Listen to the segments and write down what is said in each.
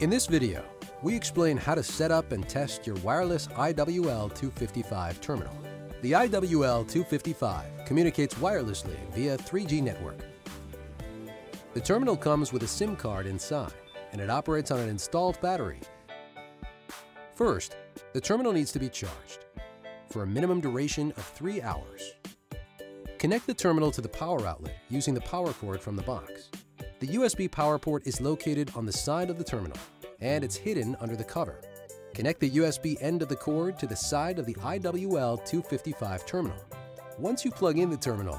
In this video, we explain how to set up and test your wireless iWL 255 terminal. The iWL 255 communicates wirelessly via 3G network. The terminal comes with a SIM card inside, and it operates on an installed battery. First, the terminal needs to be charged for a minimum duration of 3 hours. Connect the terminal to the power outlet using the power cord from the box. The USB power port is located on the side of the terminal, and it's hidden under the cover. Connect the USB end of the cord to the side of the iWL 255 terminal. Once you plug in the terminal,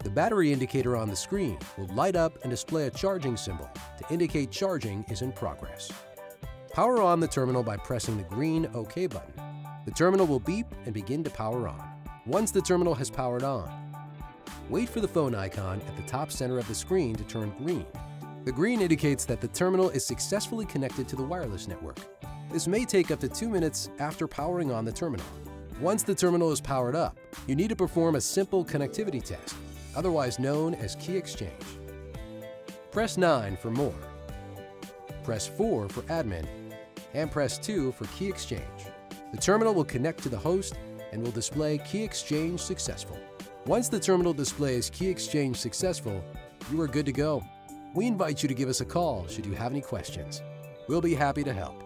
the battery indicator on the screen will light up and display a charging symbol to indicate charging is in progress. Power on the terminal by pressing the green OK button. The terminal will beep and begin to power on. Once the terminal has powered on, wait for the phone icon at the top center of the screen to turn green. The green indicates that the terminal is successfully connected to the wireless network. This may take up to 2 minutes after powering on the terminal. Once the terminal is powered up, you need to perform a simple connectivity test, otherwise known as key exchange. Press 9 for more, press 4 for admin, and press 2 for key exchange. The terminal will connect to the host and will display key exchange successful. Once the terminal displays key exchange successful, you are good to go. We invite you to give us a call should you have any questions. We'll be happy to help.